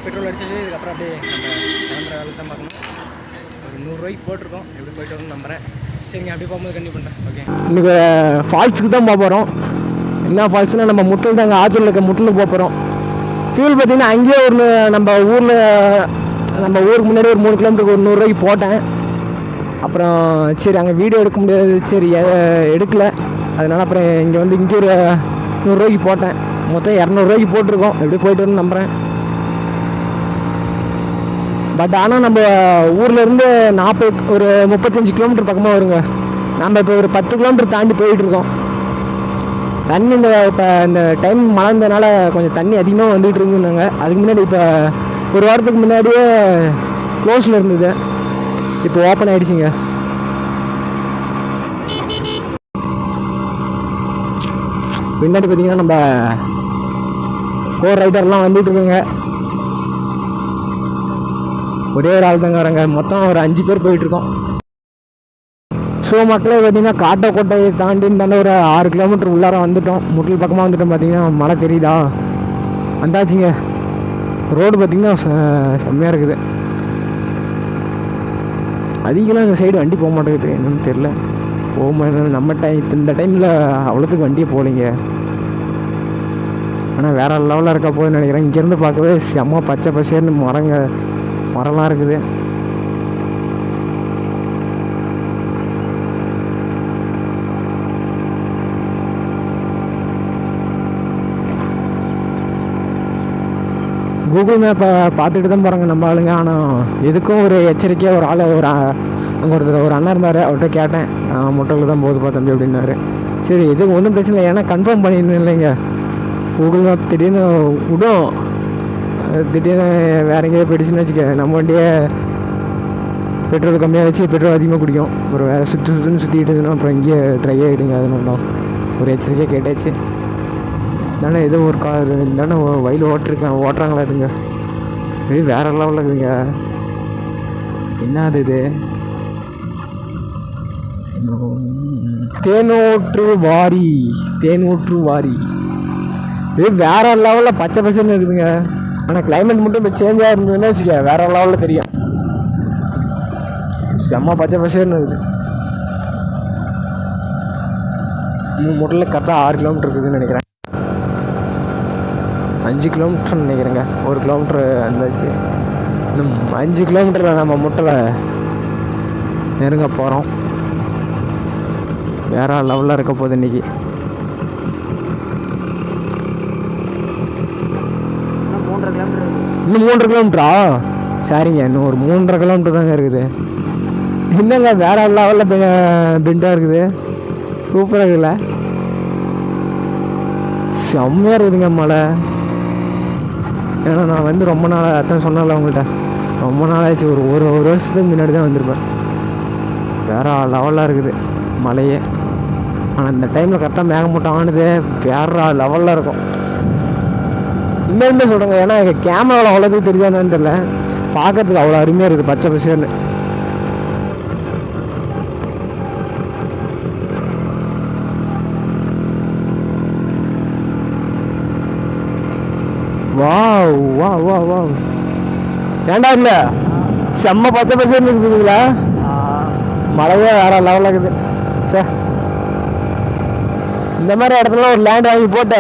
Petrol அடிச்சிச்சு. இதுக்கப்புறம் அப்படியே நம்ம கிளம்புற வேலை தான் பார்க்கணும். ஒரு 100 ரூபாய்க்கு போட்டிருக்கோம். எப்படி போயிட்டு வரணும்னு நம்புகிறேன். சரிங்க, அப்படியே போகும்போது கண்டிப்பாக பண்ணுறேன். ஓகே, இன்றைக்கி ஃபால்ஸுக்கு தான் போக போகிறோம். என்ன ஃபால்ஸ்னால் நம்ம முட்டல் தாங்க, ஆற்றூரில் இருக்க முட்டலுக்கு போக போகிறோம். ஃபியூல் பார்த்திங்கன்னா அங்கேயே ஒரு நம்ம ஊருக்கு முன்னாடி ஒரு 3 கிலோமீட்டருக்கு ஒரு 100 ரூபாய்க்கு போட்டேன். அப்புறம் சரி அங்கே வீடியோ எடுக்க முடியாது, சரி எடுக்கலை. அதனால் அப்புறம் இங்கே வந்து இங்கே ஒரு 100 ரூபாய்க்கு போட்டேன். மொத்தம் 200 ரூபாய்க்கு போட்டிருக்கோம். எப்படி போய்ட்டு வரணும்னு நம்புகிறேன். பட் ஆனால் நம்ம ஊர்லேருந்து ஒரு 35 கிலோமீட்டர் பக்கமாக வருங்க. நம்ம இப்போ ஒரு 10 கிலோமீட்டர் தாண்டி போயிட்டுருக்கோம். தண்ணி இப்போ இந்த டைம் மழந்தனால கொஞ்சம் தண்ணி அதிகமாக வந்துகிட்டு இருந்துங்க. அதுக்கு முன்னாடி இப்போ ஒரு வாரத்துக்கு முன்னாடியே க்ளோஸில் இருந்தது, இப்போ ஓப்பன் ஆகிடுச்சிங்க. பின்னாடி பார்த்தீங்கன்னா நம்ம கோர் ரைடர்லாம் வந்துட்டு இருக்குங்க. ஒரே ஒரு ஆள் தாங்க வராங்க. மொத்தம் ஒரு 5 பேர் போயிட்டுருக்கோம். ஸோ மக்களே பார்த்தீங்கன்னா காட்டையை தாண்டி இருந்தாலும் ஒரு 6 கிலோமீட்டர் உள்ளார வந்துட்டோம். முட்டல் பக்கமாக வந்துட்டோம். பார்த்தீங்கன்னா மழை தெரியுதா, வந்தாச்சுங்க. ரோடு பார்த்திங்கன்னா செம்மையாக இருக்குது. அதிகமாக இந்த சைடு வண்டி போக மாட்டேங்குது, என்னன்னு தெரில. போக மாட்டேங்குது. நம்ம இந்த டைமில் அவ்வளோத்துக்கு வண்டியே போகலைங்க. ஆனால் வேறு லெவலில் இருக்க போகுதுன்னு நினைக்கிறேன். இங்கேருந்து பார்க்கவே செம்ம பச்சை பசேர்னு மரம்லாம் இருக்குது. கூகுள் மேப்பை பார்த்துட்டு தான் போகிறாங்க நம்ம ஆளுங்க. ஆனால் எதுக்கும் ஒரு எச்சரிக்கையாக ஒரு ஆள் அங்கே ஒரு அண்ணன் இருந்தார். அவர்கிட்ட கேட்டேன், முட்டையில் தான் போகுதுப்பா தம்பி அப்படின்னாரு. சரி எதுவும் ஒன்றும் பிரச்சனை இல்லை, ஏன்னா கன்ஃபார்ம் பண்ணிடணும் இல்லைங்க. கூகுள் மேப் திடீர்னு விடும், திடீர்னு வேற எங்கேயாவது போயிடுச்சுன்னு வச்சுக்க, நம்ம வண்டியே பெட்ரோல் கம்மியாக வச்சு பெட்ரோல் அதிகமாக குடிக்கும். அப்புறம் வேறு சுற்றிட்டு இருந்தோம்னா அப்புறம் இங்கேயே ட்ரை ஆகிடுங்க. அதனால ஒரு எச்சரிக்கையாக கேட்டாச்சு. தானே ஏதோ ஒரு கார் தானே வயல் ஓட்டுறாங்களா இதுங்க. இது வேறு லெவலில் இருக்குதுங்க. என்னது இது? தேனூற்று வாரி. இது வேறு லெவலில் பச்சை பசன்னு இருக்குதுங்க. ஆனால் கிளைமேட் மட்டும் இப்போ சேஞ்சாக இருந்ததுன்னு வச்சுக்க, வேறு லெவலில் தெரியும். செம்ம பச்சை பசன்னு இருக்குது. முட்டையில் கரெக்டாக 6 கிலோமீட்டர் இருக்குதுன்னு நினைக்கிறேன். 5 கிலோமீட்டர்னு நினைக்கிறேங்க. 1 கிலோமீட்ரு வந்தாச்சு. இன்னும் 5 கிலோமீட்டரில் நம்ம முட்டையில் நெருங்க போகிறோம். வேற லெவலில் இருக்க போகுது இன்றைக்கி. இன்னும் 3.5 கிலோமீட்டரா? சரிங்க, இன்னும் ஒரு 3.5 கிலோமீட்டர் தாங்க இருக்குது. என்னங்க வேற லெவலில் பெண்டாக இருக்குது. சூப்பராக இருக்குல்ல, செம்மையாக இருக்குதுங்க மழை. ஏன்னா நான் வந்து ரொம்ப நாள் அதான் சொன்னால அவங்கள்ட்ட, ரொம்ப நாள் ஆச்சு. ஒரு வருஷத்துக்கு முன்னாடி தான் வந்திருப்பேன். வேறு லெவலாக இருக்குது மழையே. ஆனால் இந்த டைமில் கரெக்டாக மேகமூட்டம் ஆனது வேறு லெவலில் இருக்கும். இன்னுமே சொல்கிறேங்க, ஏன்னா எங்கள் கேமராவில் அவ்வளோதுக்கு தெரியாதான்னு தெரியல, பார்க்கறதுக்கு அவ்வளோ அருமையாக இருக்குது பச்சை பசேர்னு. வா ஏண்டா இல்லை செம்ம பச்சை பசேர்னு இருக்குதுங்களா. மழையே வேற லெவலில் இருக்குது. சே, இந்த மாதிரி இடத்துல ஒரு லேண்ட் வாங்கி போட்டு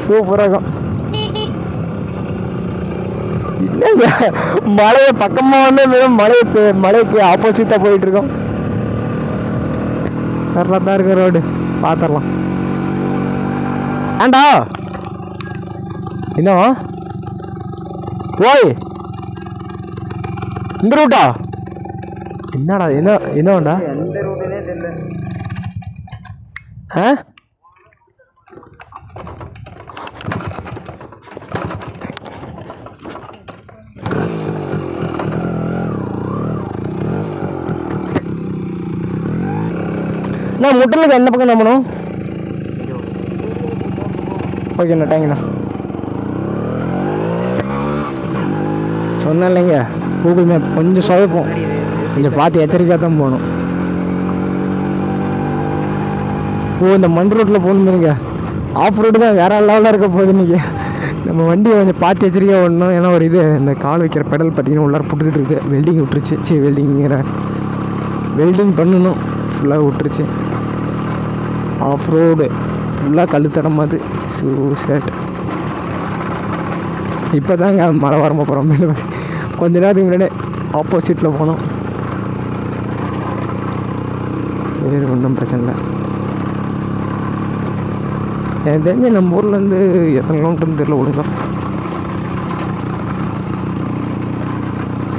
சூப்பராக இருக்கும். இல்லைங்க, மழையை பக்கமாக வந்து மழைக்கு ஆப்போசிட்டாக போயிட்டுருக்கோம். கரெக்டாக தான் இருக்க ரோடு, பார்த்துடலாம். ஏண்டா என்ன போய் இந்த ரூட்டா? என்னடா என்னடா எந்த ரூட்டுனே தெரியல. நான் முட்டலுக்கு எந்த பக்கம் நம்பணும்? ஓகேண்ணா, தேங்க்ண்ணா. சொன்னேன் இல்லைங்க, கூகுள் மேப் கொஞ்சம் சொதப்போம், கொஞ்சம் பார்த்து எச்சரிக்கையாக தான் போகணும். இந்த மண் ரோட்டில் போகணுங்க. ஆஃப் ரோடு தான் வேற லெவலில் இருக்க போகுது இன்றைக்கி. நம்ம வண்டியை கொஞ்சம் பார்த்து எச்சரிக்கையாக ஓடணும். ஏன்னா ஒரு இது இந்த கால் வைக்கிற பெடல் பார்த்திங்கன்னா உள்ளார புட்டுக்கிட்டு இருக்குது. வெல்டிங் விட்டுருச்சு. வெல்டிங் பண்ணணும். ஃபுல்லாக விட்டுருச்சு. ஆஃப் ரோடு ஃபுல்லாக கழுத்தடமாது. சேட் இப்போ தாங்க மழை வரம்ப போகிறோம். கொஞ்ச நேரத்துக்கு முன்னாடி ஆப்போசிட்டில் போனோம். வேறு ஒன்றும் பிரச்சனை இல்லை. எனக்கு தெரிஞ்ச நம்ம ஊர்லேருந்து எத்தனை கிலோமீட்டர்னு தெரியல ஒழுங்கா.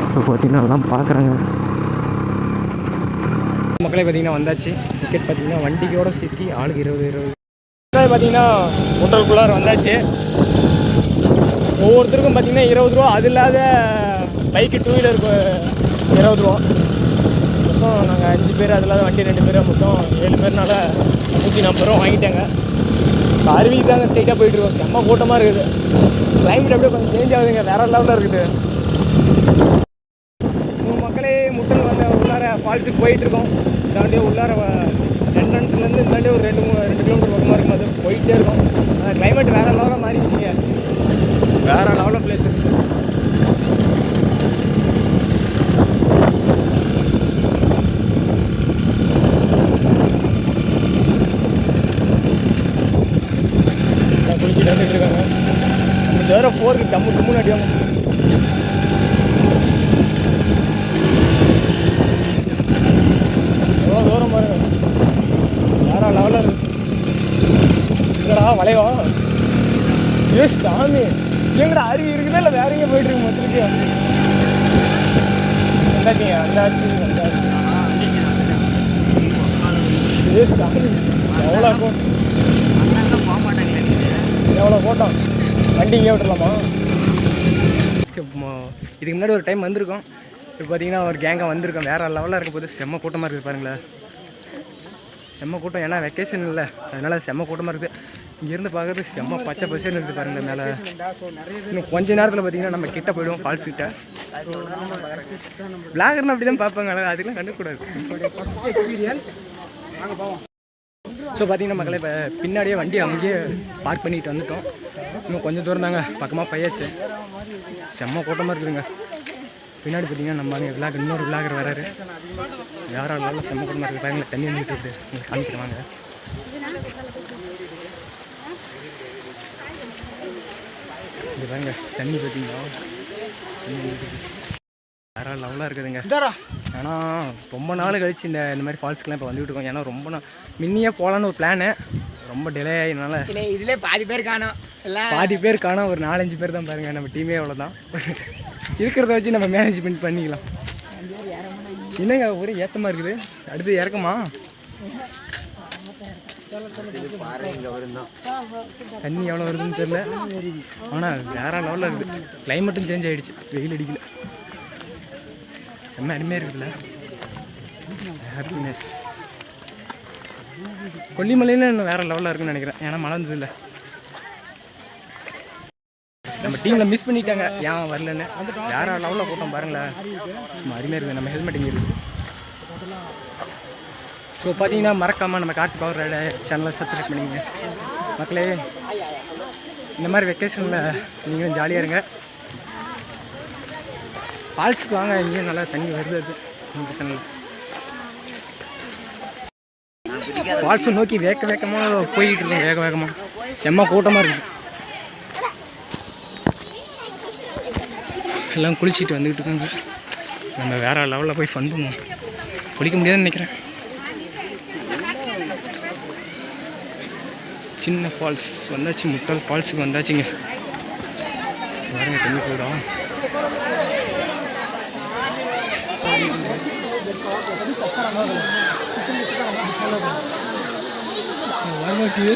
இப்போ பார்த்தீங்கன்னா எல்லாம் பார்க்குறாங்க. மக்களே பார்த்தீங்கன்னா வந்தாச்சு. டிக்கெட் பார்த்தீங்கன்னா வண்டிக்கோட சேர்த்து ஆளுக்கு 20 பார்த்தீங்கன்னா ஹோட்டலுக்குள்ளார வந்தாச்சு. ஒவ்வொருத்தருக்கும் பார்த்தீங்கன்னா 20 ரூபா. அது இல்லாத பைக்கு 2 வீலருக்கு 20 ரூபா. மொத்தம் நாங்கள் 5 பேர், அது இல்லாத வண்டி 2 பேர், மொத்தம் 7 பேர்னால 140 ரூபா வாங்கிட்டாங்க. இப்போ அருவிக்கு தாங்க ஸ்ட்ரைட்டாக போயிட்டுருக்கோம். செம்ம கூட்டமாக இருக்குது. கிளைமேட் அப்படியே கொஞ்சம் சேஞ்ச் ஆகுதுங்க. வேறு லெவலில் இருக்குது. ஸோ மக்களே முட்டல் வந்து உள்ளார ஃபால்ஸுக்கு போயிட்டுருக்கோம். இந்தாண்டே உள்ளார என்ட்ரன்ஸ்லேருந்து இந்தாண்டே ஒரு 2 கிலோமீட்டர் பக்கமாக இருக்கும். அது போயிட்டே இருக்கும். கிளைமேட் வேறு லெவலாக மாறிடுச்சிங்க. வேறு லெவலில் பிளேஸ் இருக்குது. குளிச்சுட்டு வந்துட்டு இருக்காங்க. நம்ம வேற 4க்கு டம்முன்னு அடிவாங்க. எவ்வளோ தூரம் பாருங்க. வேற லெவலில் இருக்கு. இல்லடா வளைவா? ஏ சாமி, எங்கடா அருவி இருக்குதா இல்லை வேற எங்கே போயிட்டு இருக்கு மொத்தத்துக்கு? வந்தாச்சு. ஏ சாமி, எவ்வளோ கூட்டம். வண்டி இங்கே விட்டுலாமா? இதுக்கு முன்னாடி ஒரு டைம் வந்திருக்கோம். இப்போ பார்த்தீங்கன்னா ஒரு கேங்காக வந்திருக்கோம். வேறு லெவலில் இருக்க போது செம்ம கூட்டமாக இருக்குது பாருங்களேன். செம்ம கூட்டம். ஏன்னா வெக்கேஷன் இல்லை, அதனால் செம்ம கூட்டமாக இருக்குது. இங்கேருந்து பார்க்குறது செம்ம பச்சை பசேன்னு இருக்குது பாருங்கள் மேலே. இன்னும் கொஞ்ச நேரத்தில் பார்த்தீங்கன்னா நம்ம கிட்ட போய்டுவோம் ஃபால்ஸ் கிட்ட. விளாகர்னு அப்படி தான் பார்ப்பாங்க. அதுக்கெல்லாம் கண்டுக்கூடாது. First experience. நாங்கள் போவோம். ஸோ பார்த்தீங்கன்னா மக்களே இப்போ பின்னாடியே வண்டி அங்கேயே பார்க் பண்ணிட்டு வந்துட்டோம். இன்னும் கொஞ்சம் தூரம் தாங்க, பக்கமாக பையாச்சு. செம்ம கூட்டமாக இருக்குதுங்க. பின்னாடி பார்த்தீங்கன்னா நம்ம இன்னொரு விளாகர் வராரு. யாராக நல்லா செம்ம கூட்டமாக இருக்குது பாருங்களேன். தண்ணி வந்துட்டு இருக்குது. நீங்கள் காமிக்கிறவாங்க. இது பாருங்க தண்ணி பார்த்தீங்களா? வேறு லெவலாக இருக்குதுங்க. ஆனால் ரொம்ப நாள் கழிச்சு இந்த மாதிரி ஃபால்ஸ்க்கெலாம் இப்போ வந்துட்டு இருக்கோம். ஏன்னா ரொம்ப முன்னையே போகலான்னு ஒரு பிளானு, ரொம்ப டிலே ஆகினால இதில் பாதி பேர் காணோம். ஒரு 4-5 பேர் தான் பாருங்கள். நம்ம டீமே அவ்வளோதான். இருக்கிறத வச்சு நம்ம மேனேஜ்மெண்ட் பண்ணிக்கலாம். என்னங்க ஒரே ஏற்றமாக இருக்குது. அடுத்து இறக்குமா? தண்ணி எவ்வளோ வருதுன்னு தெரியல. ஆனால் வேற லெவலில் இருக்குது. கிளைமேட்டும் சேஞ்ச் ஆகிடுச்சு. வெயில் அடிக்கல. செம்ம அருமையாக இருக்குதுல்ல. ஹாப்பினஸ். கொல்லிமலையில் இன்னும் வேறு லெவலில் இருக்குன்னு நினைக்கிறேன். ஏன்னா மழை இருந்தது இல்லை. நம்ம டீமில் மிஸ் பண்ணிட்டாங்க, ஏன் வரலன்னு. வேறு லெவலில் கூட்டம் பாருங்களேன். சும்மா அருமையாக இருக்குது. நம்ம ஹெல்மெட் இங்கே இருக்குது. ஸோ பார்த்தீங்கன்னா மறக்காமல் நம்ம கார்த்தி பவர் ரைடு சேனலை சப்ஸ்கிரைப் பண்ணிங்க மக்களே. இந்த மாதிரி வெக்கேஷனில் நீங்களும் ஜாலியாக இருங்க. ஃபால்ஸுக்கு வாங்க, இங்கேயும் நல்லா தண்ணி வருது. அது பிரச்சனை இல்லை. ஃபால்ஸை நோக்கி வேகமாக போய்கிட்டு இருக்கோம். வேகமாக செம்ம கூட்டமாக இருக்குது. எல்லாம் குளிச்சுட்டு வந்துக்கிட்டு இருக்காங்க. நம்ம வேறு லெவலில் போய் ஃபன் பண்ணுவோம். குளிக்க முடியாதுன்னு நினைக்கிறேன். சின்ன ஃபால்ஸ் வந்தாச்சு. முட்டல் ஃபால்ஸுக்கு வந்தாச்சுங்க. பாருங்க தண்ணி போயிடும்.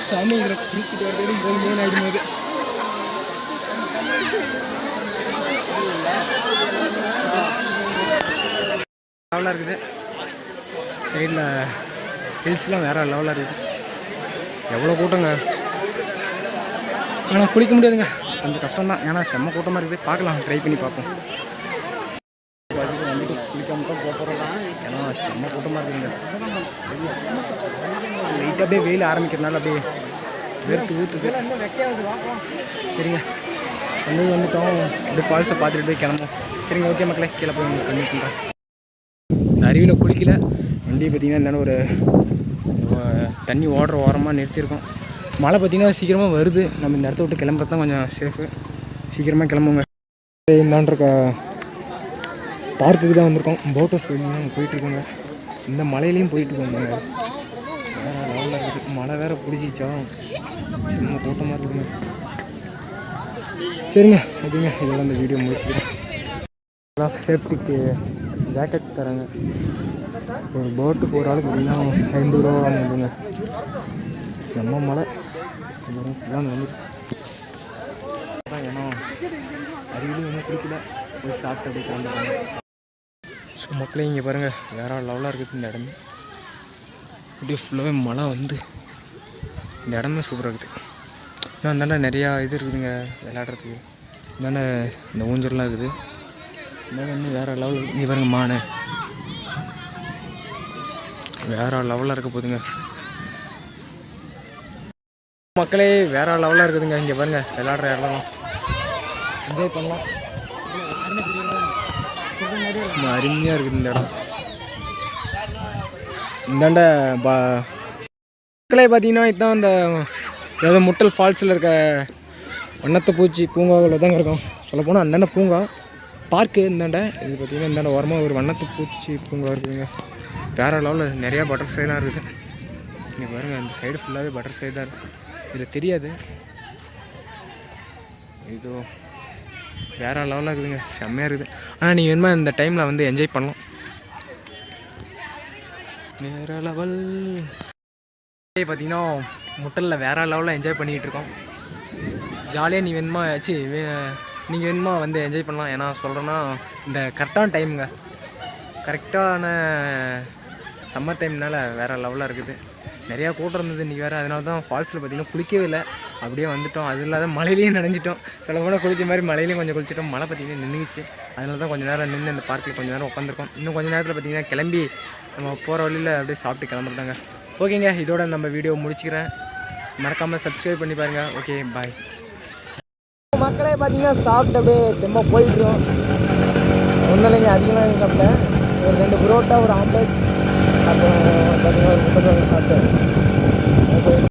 சாமி இதில் குளிச்சுட்டு வரது கோல் ஆகிடும்போது லெவலாக இருக்குது. சைடில் ஹில்ஸ்லாம் வேறு லெவலாக இருக்குது. எவ்வளோ கூட்டங்க. ஆனால் குளிக்க முடியாதுங்க, கொஞ்சம் கஷ்டம்தான். ஏன்னா செம்ம கூட்டமாக இருக்குது. பார்க்கலாம், ட்ரை பண்ணி பார்ப்போம். வந்துட்டு குளிக்காமல் தான் போகிறோம். ஏன்னா செம்ம கூட்டமாக இருக்குதுங்க. லைட்டாக அப்படியே வெயில் ஆரம்பிக்கிறதுனால அப்படியே வெறுத்து ஊற்றுது. சரிங்க, வந்துட்டோம். அப்படியே ஃபால்ஸை பார்த்துட்டு போய் கிளம்பும். சரிங்க, ஓகே மக்களே, கீழே போய் உங்களுக்கு கம்மி பண்ணுறேன். இந்த அருவியில் குளிக்கல. வண்டியை பார்த்திங்கன்னா என்னென்ன ஒரு தண்ணி ஓடுற ஓரமாக நிறுத்தியிருக்கோம். மழை பார்த்திங்கன்னா சீக்கிரமாக வருது. நம்ம இந்த இடத்த விட்டு கிளம்புறது தான் கொஞ்சம் சேஃபு. சீக்கிரமாக கிளம்புங்க. இந்தாண்ட பார்க்குக்கு தான் வந்திருக்கோம். போட் ஹவுஸ் போயிருந்தோம், போயிட்டுருக்கோங்க. இந்த மலையிலையும் போயிட்டுருக்கோங்க. வேறு லெவலில் இருக்குது. மழை வேறு பிடிச்சிச்சா, சின்ன கூட்டமாக இருக்குதுங்க. சரிங்க, ஓகேங்க, இதோட இந்த வீடியோ முடிச்சுக்கிறேன். சேஃப்டிக்கு ஜாக்கெட் தராங்க. ஒரு போட்டு போகிற ஆளுக்கு பார்த்திங்கன்னா 50 ரூபா வாங்குதுங்க. செம்ம மழை தான் வந்து. ஏன்னா அருவிலும் ஒன்றும் குளிக்கல, போய் சாப்பிட்டு அப்படியே கிளம்புறாங்க. ஸோ மக்களே இங்கே பாருங்கள், வேறு லெவலாக இருக்குது இந்த இடமே. அப்படியே ஃபுல்லாகவே மழை வந்து இந்த இடமே சூப்பராக இருக்குது. இன்னும் அந்தாண்ட நிறையா இது இருக்குதுங்க விளையாடுறதுக்கு. இந்தாண்ட இந்த ஊஞ்சல்லாம் இருக்குது. இன்னும் வேறு லெவலில் இங்கே பாருங்கள், மானை வேறு லெவலில் இருக்க போதுங்க. மக்களே வேறு லெவலாக இருக்குதுங்க. இங்கே பாருங்கள், விளையாடுற இடம்லாம் என்ஜாய் பண்ணலாம். சும்மா அருமையாக இருக்குது இந்த இடம். இந்தாண்ட மக்களே பார்த்தீங்கன்னா இதுதான் அந்த ஏதாவது முட்டல் ஃபால்ஸில் இருக்க வண்ணத்தை பூச்சி பூங்காவில் தாங்க இருக்கும். சொல்லப்போனால் அந்தாண்ட பூங்கா பார்க்கு. இந்தாண்ட இது பார்த்திங்கன்னா இந்தாண்ட ஓரமாக ஒரு வண்ணத்து பூச்சி பூங்கா இருக்குதுங்க. வேறு லெவலில் நிறையா பட்டர்ஃப்ளைலாம் இருக்குது. இங்கே பாருங்கள், இந்த சைடு ஃபுல்லாகவே பட்டர்ஃப்ளை தான் இருக்குது. இதில் தெரியாது. இதோ வேறு லெவலாக இருக்குதுங்க, செம்மையாக இருக்குது. ஆனால் நீங்கள் வேணுமா இந்த டைமில் வந்து என்ஜாய் பண்ணலாம். வேறு லெவல் பார்த்திங்கன்னா முட்டலில் வேறு லெவலில் என்ஜாய் பண்ணிக்கிட்டு இருக்கோம். ஜாலியாக நீ வேணுமா நீங்கள் வேணுமா வந்து என்ஜாய் பண்ணலாம். ஏன்னா சொல்கிறேன்னா இந்த கரெக்டான டைமுங்க, கரெக்டான சம்மர் டைம்னால வேறு லெவலாக இருக்குது. நிறையா கூட்டம் இருந்தது இன்றைக்கி வேறு. அதனால தான் ஃபால்ஸில் பார்த்திங்கன்னா குளிக்கவே இல்லை, அப்படியே வந்துவிட்டோம். அது இல்லாத மழையிலையும் நனைஞ்சிட்டோம். சொல்ல போனால் குளிச்ச மாதிரி மழையிலையும் கொஞ்சம் குளிச்சிட்டோம். மழை பார்த்திங்கன்னா நின்றுச்சு. அதனால தான் கொஞ்சம் நேரம் நின்று இந்த பார்க்கில் கொஞ்சம் நேரம் உட்காந்துருக்கோம். இன்னும் கொஞ்சம் நேரத்தில் பார்த்திங்கன்னா கிளம்பி நம்ம போகிற வழியில் அப்படியே சாப்பிட்டு கிளம்புறதாங்க. ஓகேங்க, இதோட நம்ம வீடியோ முடிச்சுக்கிறேன். மறக்காமல் சப்ஸ்கிரைப் பண்ணி பாருங்கள். ஓகே, பாய். மக்களே பார்த்தீங்கன்னா சாப்பிட்டு அப்படியே திரும்ப போயிட்டுருக்கோம். ஒன்றும் இல்லைங்க, அதிகமாக சாப்பிட்டேன். ஒரு 2 புரோட்டா, ஒரு ஆம்லேட், அப்புறம் பார்த்தீங்கன்னா ஒரு முட்டை சாப்பிட்டேன்.